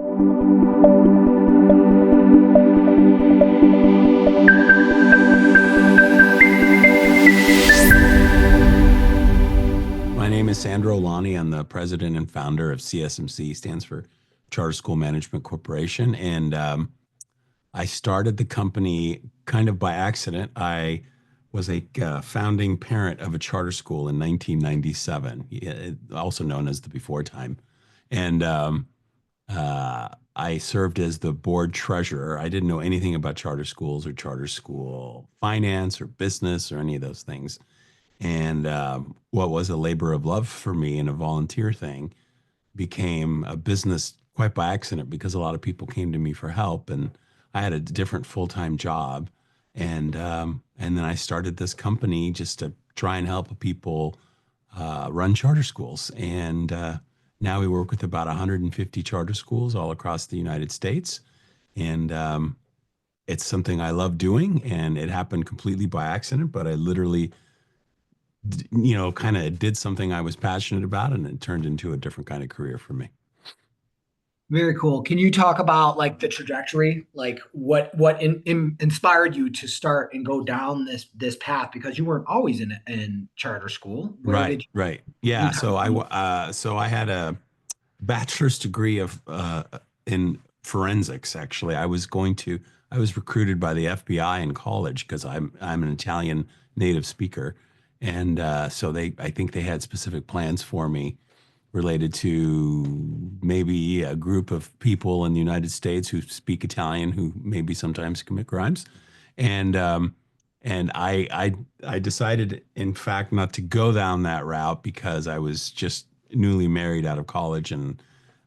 My name is Sandro Lanni. I'm the president and founder of CSMC, stands for Charter School Management Corporation. And I started the company kind of by accident. I was a founding parent of a charter school in 1997, also known as the Before Time. And I served as the board treasurer. I didn't know anything about charter schools or charter school finance or business or any of those things. And what was a labor of love for me and a volunteer thing became a business quite by accident because a lot of people came to me for help, and I had a different full-time job, and then I started this company just to try and help people run charter schools. And now we work with about 150 charter schools all across the United States, and it's something I love doing, and it happened completely by accident, but I literally kind of did something I was passionate about, and it turned into a different kind of career for me. Very cool. Can you talk about like the trajectory, like what inspired you to start and go down this path? Because you weren't always in charter school. Where Right, did right. you Yeah. kind of, So I had a bachelor's degree of in forensics. Actually, I was recruited by the FBI in college because I'm an Italian native speaker, and so I think they had specific plans for me related to maybe a group of people in the United States who speak Italian who maybe sometimes commit crimes, and I decided, in fact, not to go down that route because I was just newly married out of college, and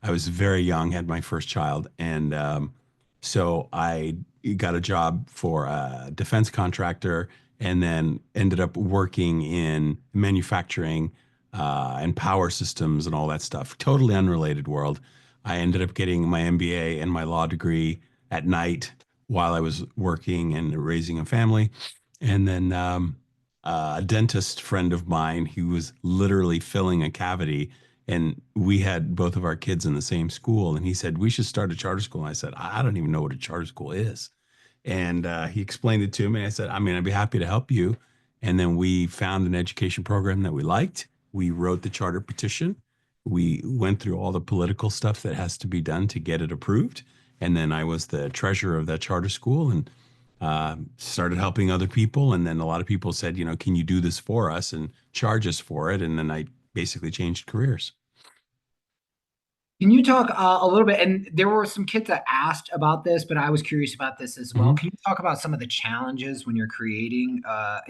I was very young, had my first child, and so I got a job for a defense contractor, and then ended up working in manufacturing and power systems and all that stuff. Totally unrelated world. I ended up getting my MBA and my law degree at night while I was working and raising a family. And then a dentist friend of mine, he was literally filling a cavity, and we had both of our kids in the same school, and he said we should start a charter school. And I said, I don't even know what a charter school is. And he explained it to me. I said, I mean, I'd be happy to help you. And then we found an education program that we liked. We wrote the charter petition. We went through all the political stuff that has to be done to get it approved. And then I was the treasurer of that charter school, and started helping other people. And then a lot of people said, can you do this for us and charge us for it? And then I basically changed careers. can you talk a little bit? And there were some kids that asked about this, but I was curious about this as well. Mhm. Can you talk about some of the challenges when you're creating? I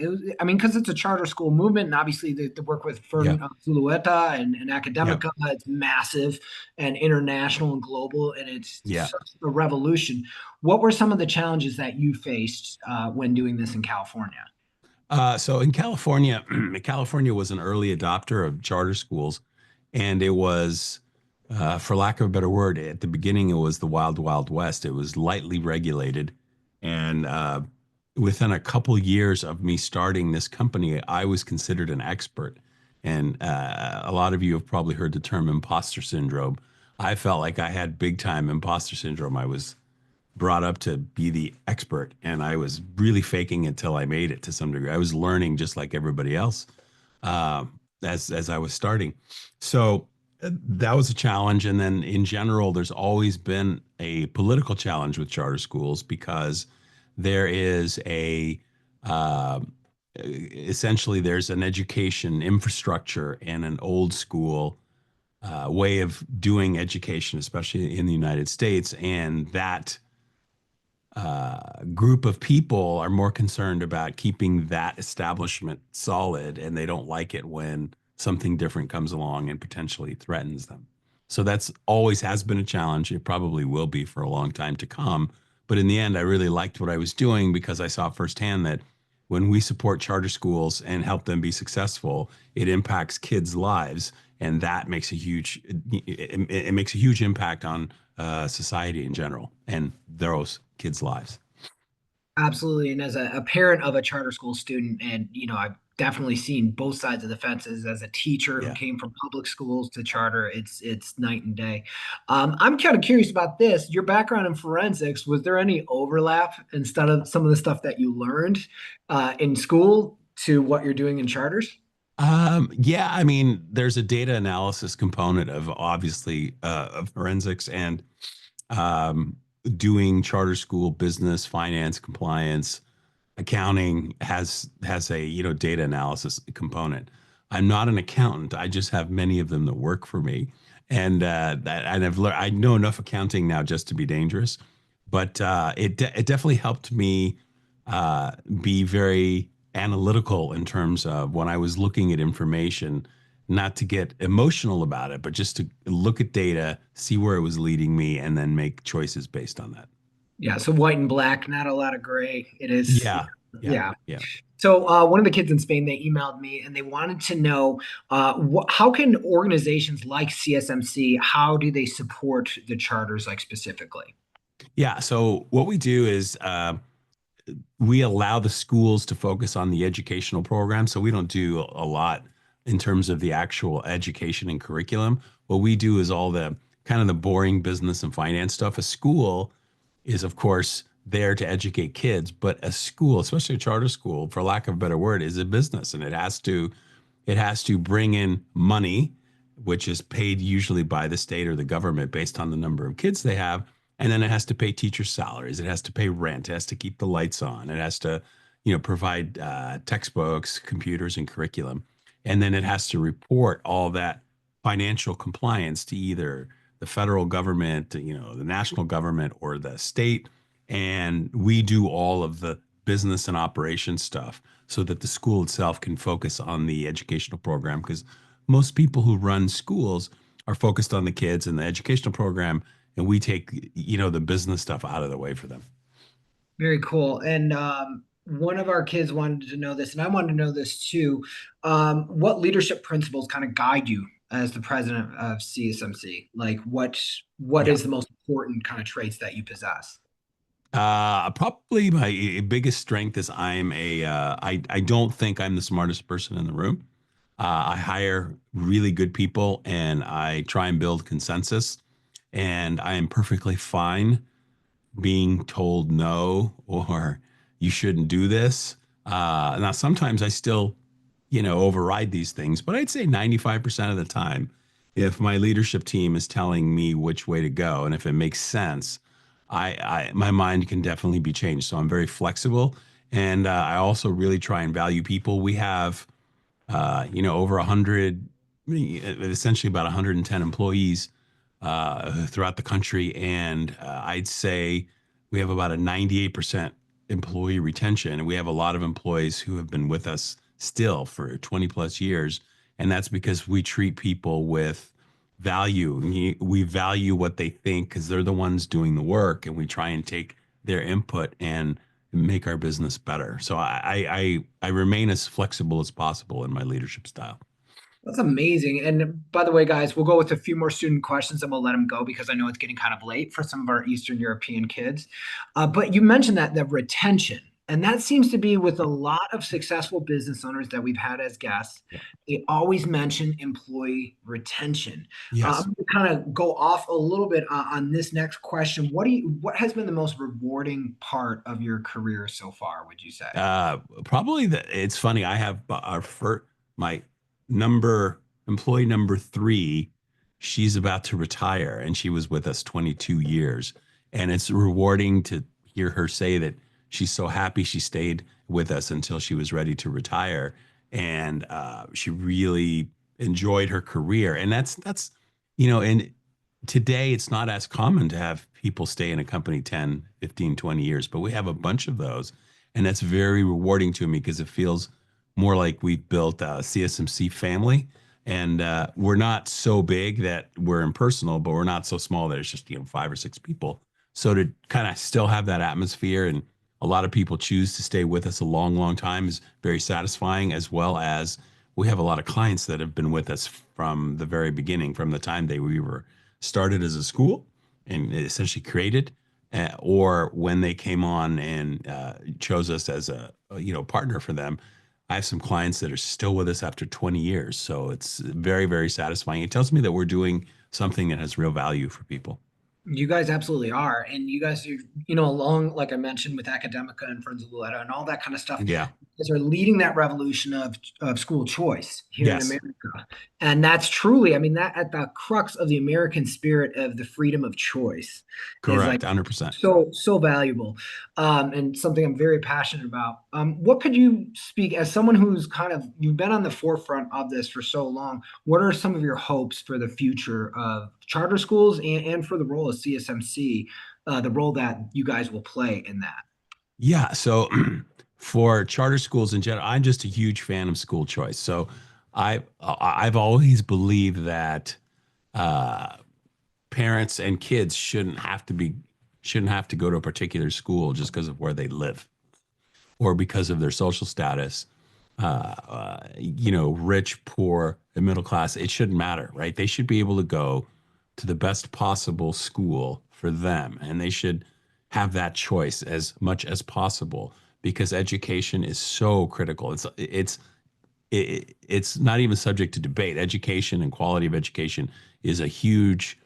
mean, because it's a charter school movement, and obviously the work with Yeah. Fern Zulueta and Yeah. Academica, it's massive and international and global, and it's Yeah. such a revolution. What were some of the challenges that you faced when doing this in California? So in California, California was an early adopter of charter schools, and it was, for lack of a better word, at the beginning it was the wild, wild west. It was lightly regulated, and within a couple years of me starting this company, I was considered an expert. And a lot of you have probably heard the term imposter syndrome. I felt like I had big time imposter syndrome. I was brought up to be the expert, and I was really faking it till I made it to some degree. I was learning just like everybody else as I was starting. So that was a challenge. And then in general, there's always been a political challenge with charter schools because there is a uh, essentially there's an education infrastructure and an old school way of doing education, especially in the United States, and that group of people are more concerned about keeping that establishment solid, and they don't like it when something different comes along and potentially threatens them. So that's always has been a challenge. It probably will be for a long time to come. But in the end, I really liked what I was doing because I saw firsthand that when we support charter schools and help them be successful, it impacts kids' lives, and that makes a it makes a huge impact on society in general and those kids' lives. Absolutely. And as a parent of a charter school student, and definitely seen both sides of the fences as a teacher who Yeah. came from public schools to charter. It's night and day. I'm kind of curious about this. Your background in forensics, was there any overlap instead of some of the stuff that you learned in school to what you're doing in charters? Yeah, I mean, there's a data analysis component of obviously of forensics and um, doing charter school business, finance, compliance, accounting has a data analysis component. I'm not an accountant. I just have many of them that work for me, and I've learned I know enough accounting now just to be dangerous, but it definitely helped me be very analytical in terms of when I was looking at information, not to get emotional about it, but just to look at data, see where it was leading me, and then make choices based on that. Yeah, so white and black, not a lot of gray. It is, Yeah, yeah, yeah. yeah. So one of the kids in Spain, they emailed me and they wanted to know how can organizations like CSMC, how do they support the charters like specifically? Yeah. So what we do is we allow the schools to focus on the educational program. So we don't do a lot in terms of the actual education and curriculum. What we do is all the kind of the boring business and finance stuff. A school is, of course, there to educate kids, but a school, especially a charter school, for lack of a better word, is a business, and it has to bring in money, which is paid usually by the state or the government based on the number of kids they have. And then it has to pay teachers' salaries. It has to pay rent. It has to keep the lights on. It has to, provide textbooks, computers, and curriculum. And then it has to report all that financial compliance to either the federal government, the national government, or the state. And we do all of the business and operation stuff so that the school itself can focus on the educational program, because most people who run schools are focused on the kids and the educational program, and we take the business stuff out of the way for them. Very cool. And one of our kids wanted to know this, and I wanted to know this too. What leadership principles kind of guide you as the president of CSMC? Like what Yeah. is the most important kind of traits that you possess? Probably my biggest strength is I don't think I'm the smartest person in the room. I hire really good people and I try and build consensus, and I am perfectly fine being told no or you shouldn't do this. Now, sometimes I still, override these things, but I'd say 95% of the time, if my leadership team is telling me which way to go and if it makes sense, my mind can definitely be changed. So I'm very flexible, and I also really try and value people. We have over 100, essentially about 110 employees throughout the country. And I'd say we have about a 98% employee retention. And we have a lot of employees who have been with us still for 20 plus years. And that's because we treat people with value. We value what they think because they're the ones doing the work. And we try and take their input and make our business better. So I remain as flexible as possible in my leadership style. That's amazing. And by the way, guys, we'll go with a few more student questions and we'll let them go because I know it's getting kind of late for some of our Eastern European kids. But you mentioned that the retention, and that seems to be with a lot of successful business owners that we've had as guests. Yeah. They always mention employee retention. I'm Yes. going to kind of go off a little bit on this next question. What has been the most rewarding part of your career so far, would you say? Probably it's funny. I have our first, my number employee number three. She's about to retire, and she was with us 22 years. And it's rewarding to hear her say that she's so happy she stayed with us until she was ready to retire, and she really enjoyed her career. And and today it's not as common to have people stay in a company 10, 15, 20 years, but we have a bunch of those, and that's very rewarding to me because it feels more like we've built a CSMC family. And we're not so big that we're impersonal, but we're not so small that it's just, 5 or 6 people. So to kind of still have that atmosphere, and a lot of people choose to stay with us a long, long time, is very satisfying, as well as we have a lot of clients that have been with us from the very beginning, from the time we were started as a school and essentially created, or when they came on and chose us as a partner for them. I have some clients that are still with us after 20 years. So it's very, very satisfying. It tells me that we're doing something that has real value for people. You guys absolutely are. And you guys, along, like I mentioned, with Academica and Friends of Loretta and all that kind of stuff, Yeah. you guys are leading that revolution of school choice here in Yes. America. And that's truly, I mean, that at the crux of the American spirit of the freedom of choice is like Correct. 100%. so valuable, and something I'm very passionate about. What could you speak as someone who's you've been on the forefront of this for so long? What are some of your hopes for the future of charter schools and for the role of CSMC, the role that you guys will play in that? Yeah. So for charter schools in general, I'm just a huge fan of school choice. So I've always believed that uh, parents and kids shouldn't have to go to a particular school just because of where they live or because of their social status. Rich, poor, and middle class. It shouldn't matter, right? They should be able to go to the best possible school for them, and they should have that choice as much as possible because education is so critical. It's not even subject to debate. Education and quality of education is a huge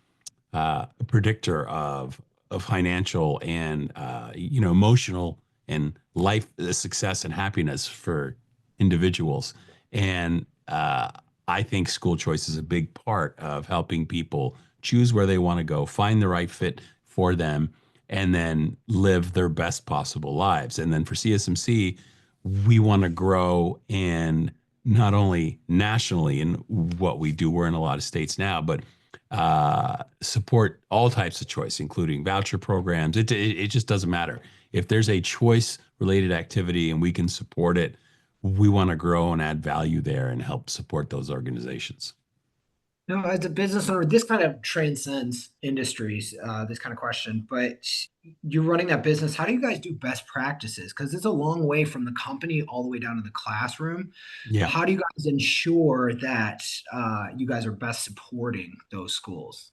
predictor of financial and emotional and life success and happiness for individuals. And I think school choice is a big part of helping people choose where they want to go, find the right fit for them, and then live their best possible lives. And then for CSMC, we want to grow and not only nationally in what we do, we're in a lot of states now, but support all types of choice, including voucher programs. It just doesn't matter. If there's a choice related activity and we can support it, we want to grow and add value there and help support those organizations. No, as a business owner, this kind of transcends industries, this kind of question, but you're running that business. How do you guys do best practices? Because it's a long way from the company all the way down to the classroom. Yeah. How do you guys ensure that you guys are best supporting those schools?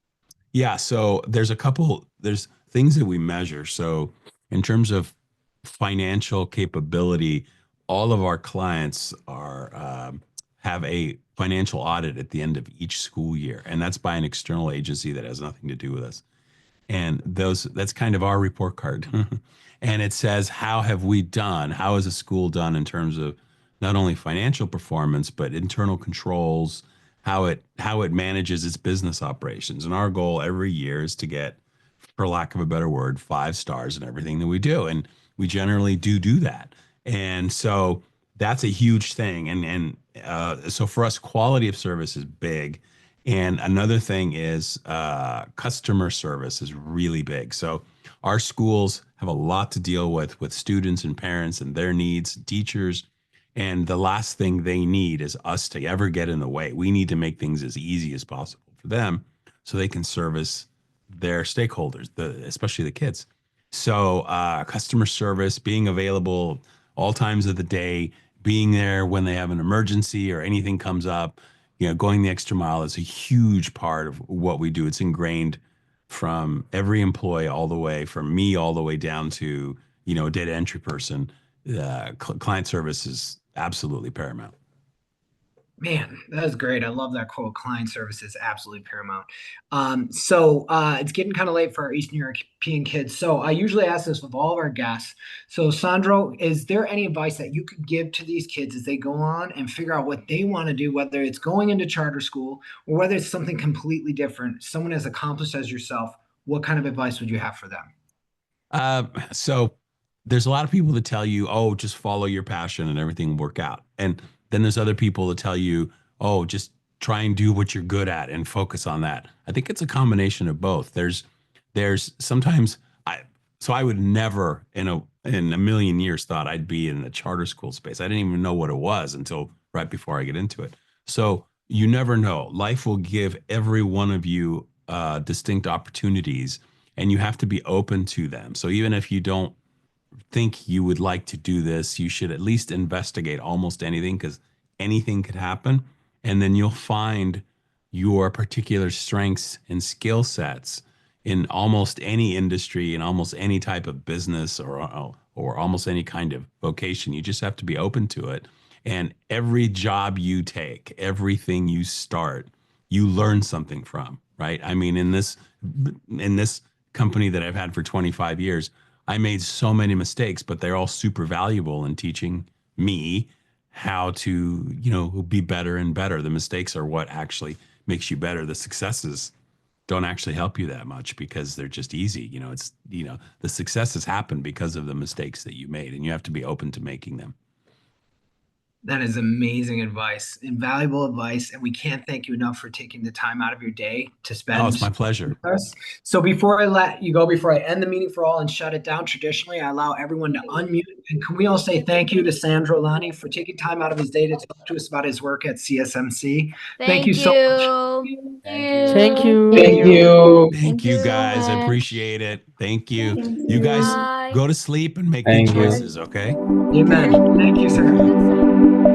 Yeah, so there's things that we measure. So in terms of financial capability, all of our clients are have a financial audit at the end of each school year, and that's by an external agency that has nothing to do with us. And that's kind of our report card. And it says how have we done? How has a school done in terms of not only financial performance but internal controls, how it manages its business operations. And our goal every year is to get, for lack of a better word, 5 stars in everything that we do. And we generally do that. And so that's a huge thing. And so for us, quality of service is big. And another thing is customer service is really big. So our schools have a lot to deal with students and parents and their needs, teachers. And the last thing they need is us to ever get in the way. We need to make things as easy as possible for them so they can service their stakeholders, especially the kids. So customer service, being available all times of the day, being there when they have an emergency or anything comes up, going the extra mile is a huge part of what we do. It's ingrained from every employee all the way, from me all the way down to, a data entry person. Client service is absolutely paramount. Man, that is great. I love that quote. Client service is absolutely paramount. So it's getting kind of late for our Eastern European kids. So I usually ask this with all of our guests. So Sandro, is there any advice that you could give to these kids as they go on and figure out what they want to do, whether it's going into charter school or whether it's something completely different? Someone as accomplished as yourself, what kind of advice would you have for them? So there's a lot of people that tell you, oh, just follow your passion and everything will work out. And then there's other people that tell you, oh, just try and do what you're good at and focus on that. I think it's a combination of both. There's sometimes I would never in a million years thought I'd be in the charter school space. I didn't even know what it was until right before I get into it. So you never know. Life will give every one of you distinct opportunities and you have to be open to them. So even if you don't think you would like to do this, you should at least investigate almost anything because anything could happen. And then you'll find your particular strengths and skill sets in almost any industry, in almost any type of business or almost any kind of vocation. You just have to be open to it. And every job you take, everything you start, you learn something from, right? I mean, in this company that I've had for 25 years, I made so many mistakes, but they're all super valuable in teaching me how to, be better and better. The mistakes are what actually makes you better. The successes don't actually help you that much because they're just easy. The successes happen because of the mistakes that you made, and you have to be open to making them. That is amazing advice, invaluable advice, and we can't thank you enough for taking the time out of your day to Oh, it's spend my pleasure. with us. So before I let you go, before I end the meeting for all and shut it down, traditionally I allow everyone to unmute. And can we all say thank you to Sandro Lanni for taking time out of his day to talk to us about his work at CSMC? Thank you Thank so much. you. Thank you. Thank you. Thank you. Thank you guys. I Much. appreciate it. Thank you. Thank You guys Bye. go to sleep and make good Thank you. choices, okay? Amen. Thank you, sir. Good side.